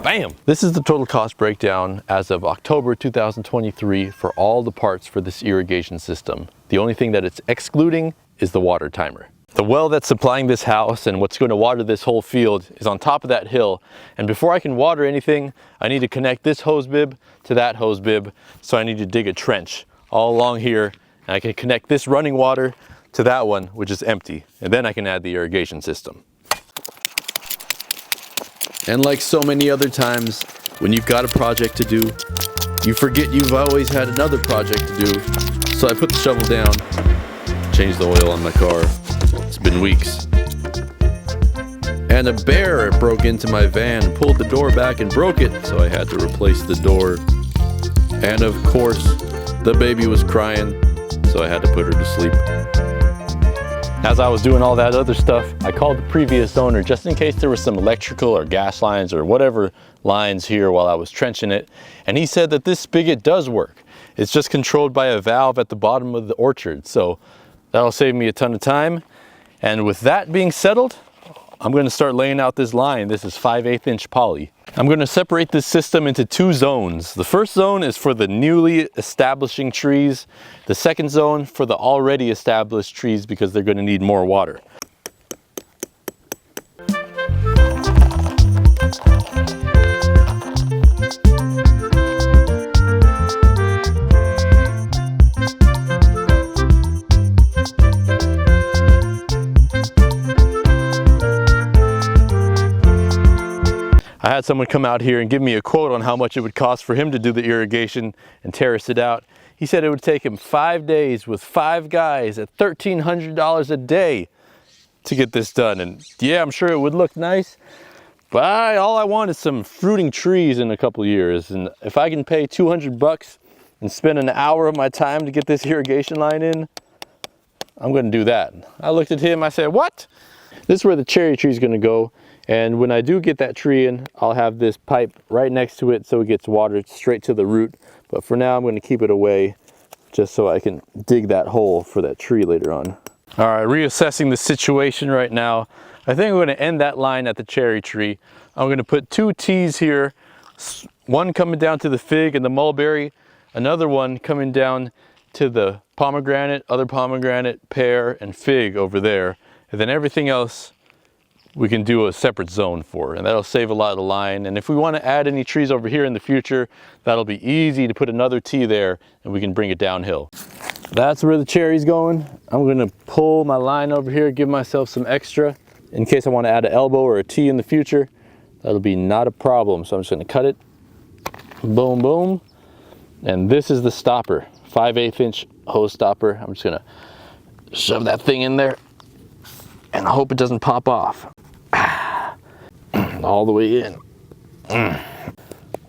Bam! This is the total cost breakdown as of October 2023 for all the parts for this irrigation system. The only thing that it's excluding is the water timer. The well that's supplying this house and what's going to water this whole field is on top of that hill. And before I can water anything, I need to connect this hose bib to that hose bib. So I need to dig a trench all along here, and I can connect this running water to that one, which is empty. And then I can add the irrigation system. And like so many other times, when you've got a project to do, you forget you've always had another project to do. So I put the shovel down, changed the oil on my car. It's been weeks. And a bear broke into my van, pulled the door back and broke it, so I had to replace the door. And of course, the baby was crying, so I had to put her to sleep. As I was doing all that other stuff, I called the previous owner just in case there was some electrical or gas lines or whatever lines here while I was trenching it. And he said that this spigot does work. It's just controlled by a valve at the bottom of the orchard. So that'll save me a ton of time. And with that being settled, I'm going to start laying out this line. This is 5/8 inch poly. I'm going to separate this system into two zones. The first zone is for the newly establishing trees. The second zone for the already established trees because they're going to need more water. I had someone come out here and give me a quote on how much it would cost for him to do the irrigation and terrace it out. He said it would take him 5 days with 5 guys at $1,300 a day to get this done. And yeah, I'm sure it would look nice, but all I want is some fruiting trees in a couple of years. And if I can pay 200 bucks and spend an hour of my time to get this irrigation line in, I'm gonna do that. I looked at him, I said, what? This is where the cherry tree is gonna go. And when I do get that tree in, I'll have this pipe right next to it so it gets watered straight to the root. But for now, I'm going to keep it away just so I can dig that hole for that tree later on. All right, reassessing the situation right now. I think I'm going to end that line at the cherry tree. I'm going to put 2 T's here, one coming down to the fig and the mulberry, another one coming down to the pomegranate, other pomegranate, pear, and fig over there. And then everything else we can do a separate zone for, and that'll save a lot of the line. And if we want to add any trees over here in the future, that'll be easy to put another T there and we can bring it downhill. That's where the cherry's going. I'm going to pull my line over here, give myself some extra in case I want to add an elbow or a T in the future. That'll be not a problem. So I'm just going to cut it. Boom, boom. And this is the stopper, 5/8 inch hose stopper. I'm just going to shove that thing in there and I hope it doesn't pop off. All the way in.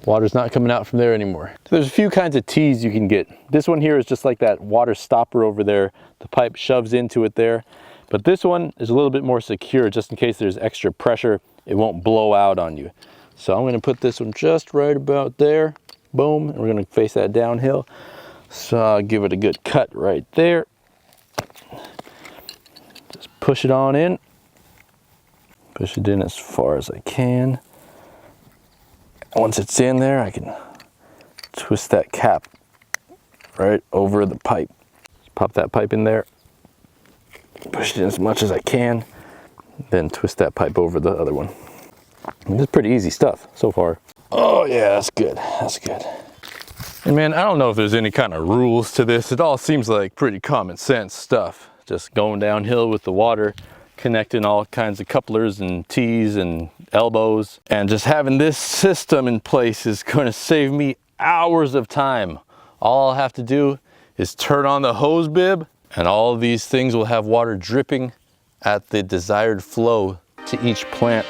Water's not coming out from there anymore. So there's a few kinds of tees you can get. This one here is just like that water stopper over there. The pipe shoves into it there. But this one is a little bit more secure just in case there's extra pressure. It won't blow out on you. So I'm going to put this one just right about there. Boom. And we're going to face that downhill. So I'll give it a good cut right there. Just push it on in. Push it in as far as I can. Once it's in there, I can twist that cap right over the pipe. Just pop that pipe in there. Push it in as much as I can. Then twist that pipe over the other one. And this is pretty easy stuff so far. Oh yeah, that's good. That's good. And man, I don't know if there's any kind of rules to this. It all seems like pretty common sense stuff. Just going downhill with the water, connecting all kinds of couplers and T's and elbows, and just having this system in place is going to save me hours of time. All I'll have to do is turn on the hose bib and all of these things will have water dripping at the desired flow to each plant.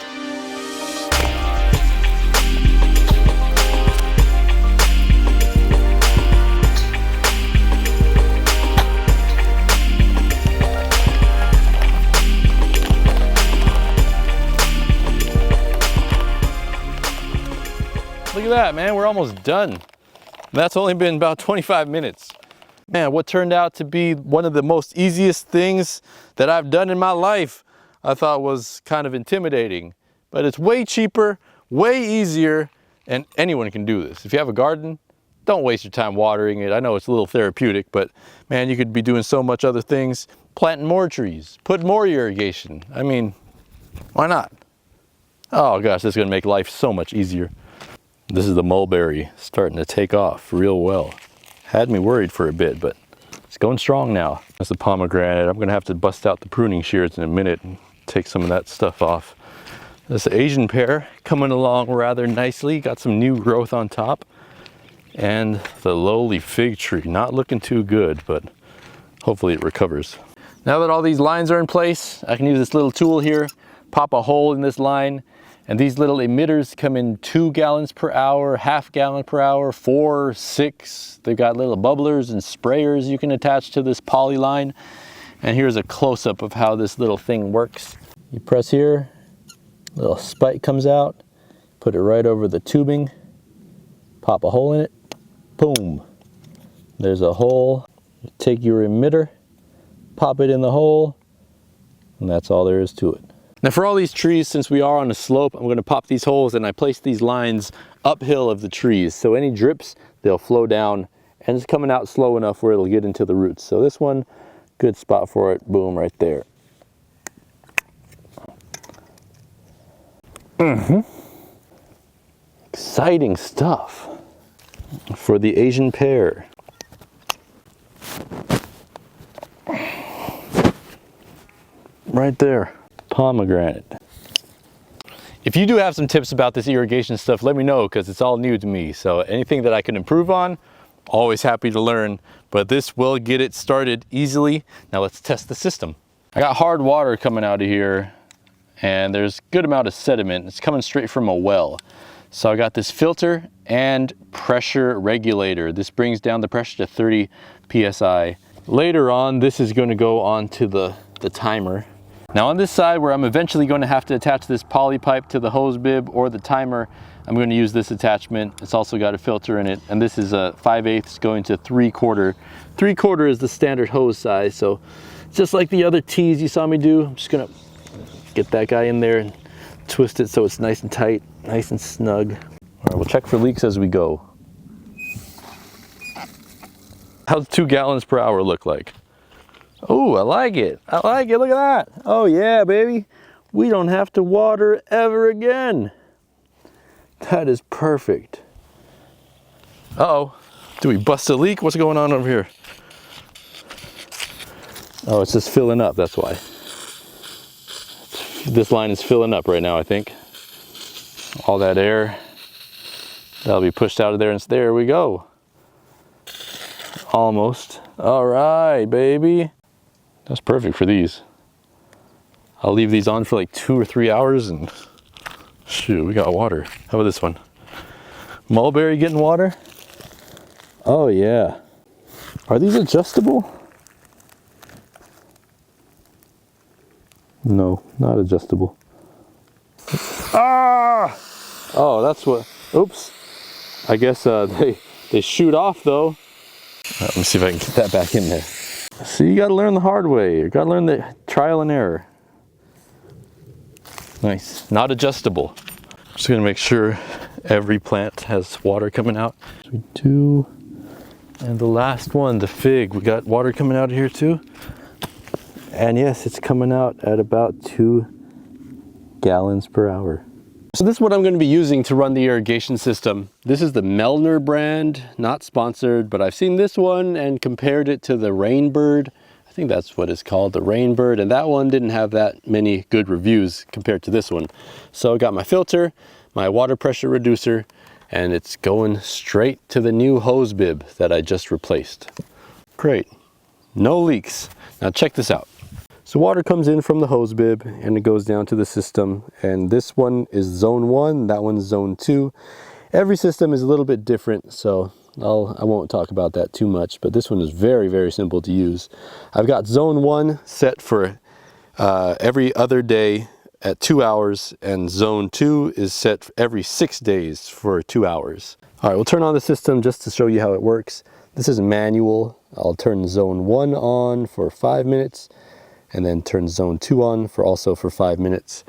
Look at that, man, we're almost done. That's only been about 25 minutes. Man, what turned out to be one of the most easiest things that I've done in my life, I thought was kind of intimidating. But it's way cheaper, way easier, And anyone can do this. If you have a garden, don't waste your time watering it. I know it's a little therapeutic, but man, you could be doing so much other things. Planting more trees, put more irrigation. I mean, why not? Oh gosh, this is gonna make life so much easier. This is the mulberry starting to take off real well. Had me worried for a bit, but it's going strong now. That's the pomegranate. I'm gonna have to bust out the pruning shears in a minute and take some of that stuff off. This Asian pear coming along rather nicely. Got some new growth on top. And the lowly fig tree, not looking too good, but hopefully it recovers. Now that all these lines are in place, I can use this little tool here, pop a hole in this line, and these little emitters come in 2 gallons per hour, half gallon per hour, 4, 6. They've got little bubblers and sprayers you can attach to this poly line. And here's a close-up of how this little thing works. You press here, little spike comes out, put it right over the tubing, pop a hole in it, boom. There's a hole. You take your emitter, pop it in the hole, and that's all there is to it. Now for all these trees, since we are on a slope, I'm going to pop these holes and I place these lines uphill of the trees. So any drips, they'll flow down and it's coming out slow enough where it'll get into the roots. So this one, good spot for it, boom, right there. Exciting stuff for the Asian pear. Right there. Pomegranate. If you do have some tips about this irrigation stuff, let me know, because it's all new to me. So anything that I can improve on, always happy to learn, but this will get it started easily. Now let's test the system. I got hard water coming out of here and there's a good amount of sediment. It's coming straight from a well. So I got this filter and pressure regulator. This brings down the pressure to 30 PSI. Later on, this is going to go onto the timer. Now on this side where I'm eventually going to have to attach this poly pipe to the hose bib or the timer, I'm going to use this attachment. It's also got a filter in it, and this is a 5/8 going to 3/4. 3/4 is the standard hose size, so just like the other tees you saw me do, I'm just going to get that guy in there and twist it so it's nice and tight, nice and snug. All right, we'll check for leaks as we go. How's 2 gallons per hour look like? Oh, I like it. I like it. Look at that. Oh yeah, baby. We don't have to water ever again. That is perfect. Uh-oh. Do we bust a leak? What's going on over here? Oh, it's just filling up. That's why. This line is filling up right now, I think. All that air, that'll be pushed out of there, and there we go. Almost. All right, baby. That's perfect for these. I'll leave these on for like 2 or 3 hours and shoot, we got water. How about this one? Mulberry getting water? Oh yeah. Are these adjustable? No, not adjustable. Ah! Oh, that's what, oops. I guess they shoot off though. Let me see if I can get that back in there. So you gotta learn the hard way. You gotta learn the trial and error. Nice, not adjustable. Just gonna make sure every plant has water coming out. We do, and the last one, the fig, we got water coming out of here too. And yes, it's coming out at about 2 gallons per hour. So this is what I'm going to be using to run the irrigation system. This is the Melner brand, not sponsored, but I've seen this one and compared it to the Rainbird. I think that's what it's called, the Rainbird, and that one didn't have that many good reviews compared to this one. So I got my filter, my water pressure reducer, and it's going straight to the new hose bib that I just replaced. Great, no leaks. Now check this out. So water comes in from the hose bib and it goes down to the system, and this one is zone 1, that one's zone 2. Every system is a little bit different, so I won't talk about that too much, but this one is very, very simple to use. I've got zone 1 set for every other day at 2 hours, and zone 2 is set every 6 days for 2 hours. All right, we'll turn on the system just to show you how it works. This is manual. I'll turn zone 1 on for 5 minutes, and then turn zone 2 on for 5 minutes.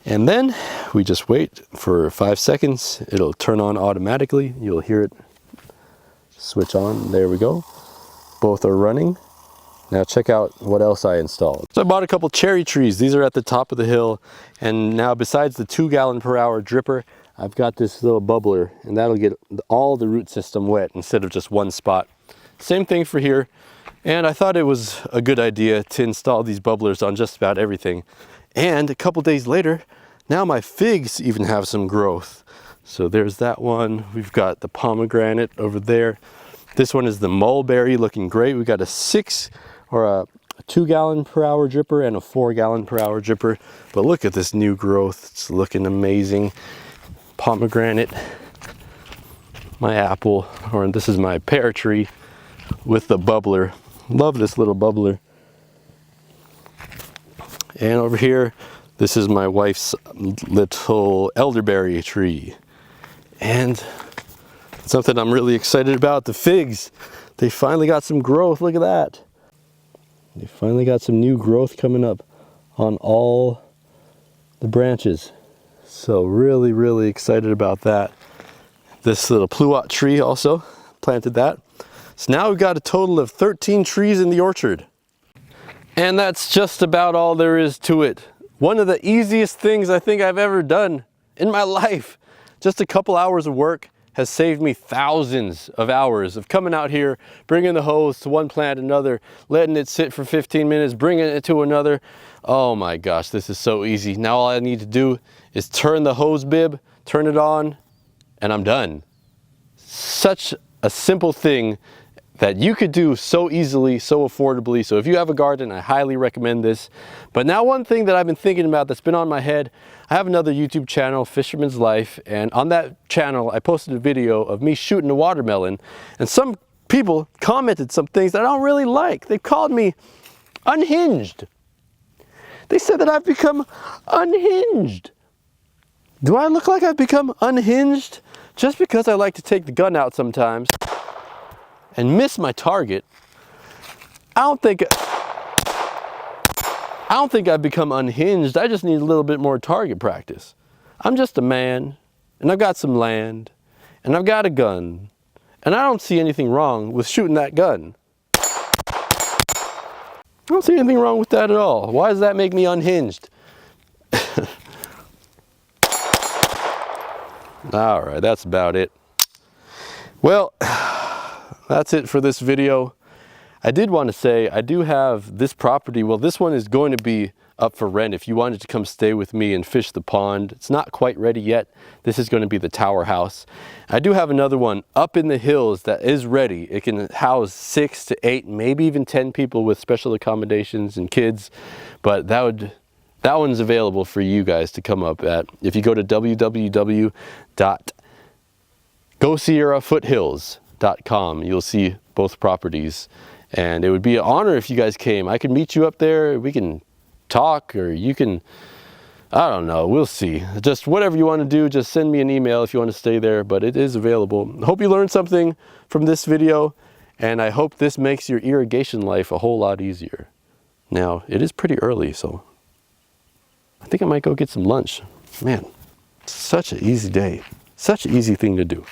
And then we just wait for 5 seconds. It'll turn on automatically. You'll hear it switch on. There we go. Both are running. Now check out what else I installed. So I bought a couple cherry trees. These are at the top of the hill. And now besides the 2-gallon-per-hour dripper, I've got this little bubbler, and that'll get all the root system wet instead of just one spot. Same thing for here. And I thought it was a good idea to install these bubblers on just about everything. And a couple days later, now my figs even have some growth. So there's that one. We've got the pomegranate over there. This one is the mulberry, looking great. We've got a 2-gallon-per-hour dripper and a 4-gallon-per-hour dripper. But look at this new growth. It's looking amazing. Pomegranate, my apple, or this is my pear tree with the bubbler. Love this little bubbler. And over here, this is my wife's little elderberry tree. And something I'm really excited about, the figs. They finally got some growth, look at that. They finally got some new growth coming up on all the branches. So really, really excited about that. This little pluot tree also, planted that. So now we've got a total of 13 trees in the orchard. And that's just about all there is to it. One of the easiest things I think I've ever done in my life. Just a couple hours of work has saved me thousands of hours of coming out here, bringing the hose to one plant, another, letting it sit for 15 minutes, bringing it to another. Oh my gosh, this is so easy. Now all I need to do is turn the hose bib, turn it on, and I'm done. Such a simple thing that you could do so easily, so affordably. So if you have a garden, I highly recommend this. But now one thing that I've been thinking about that's been on my head, I have another YouTube channel, Fisherman's Life, and on that channel I posted a video of me shooting a watermelon, and some people commented some things that I don't really like. They called me unhinged. They said that I've become unhinged. Do I look like I've become unhinged? Just because I like to take the gun out sometimes and miss my target, I don't think I've become unhinged. I just need a little bit more target practice. I'm just a man, and I've got some land, and I've got a gun, and I don't see anything wrong with shooting that gun. I don't see anything wrong with that at all. Why does that make me unhinged? All right, that's about it. Well, that's it for this video. I did want to say I do have this property. Well, this one is going to be up for rent if you wanted to come stay with me and fish the pond. It's not quite ready yet. This is going to be the tower house. I do have another one up in the hills that is ready. It can house 6 to 8, maybe even 10 people with special accommodations and kids. But that one's available for you guys to come up at. If you go to www.GoSierraFoothills.com, you'll see both properties. And it would be an honor if you guys came. I could meet you up there. We can talk, or you can, I don't know, we'll see. Just whatever you want to do, just send me an email if you want to stay there, but it is available. I hope you learned something from this video, and I hope this makes your irrigation life a whole lot easier. Now, it is pretty early, so I think I might go get some lunch. Man, such an easy day. Such an easy thing to do.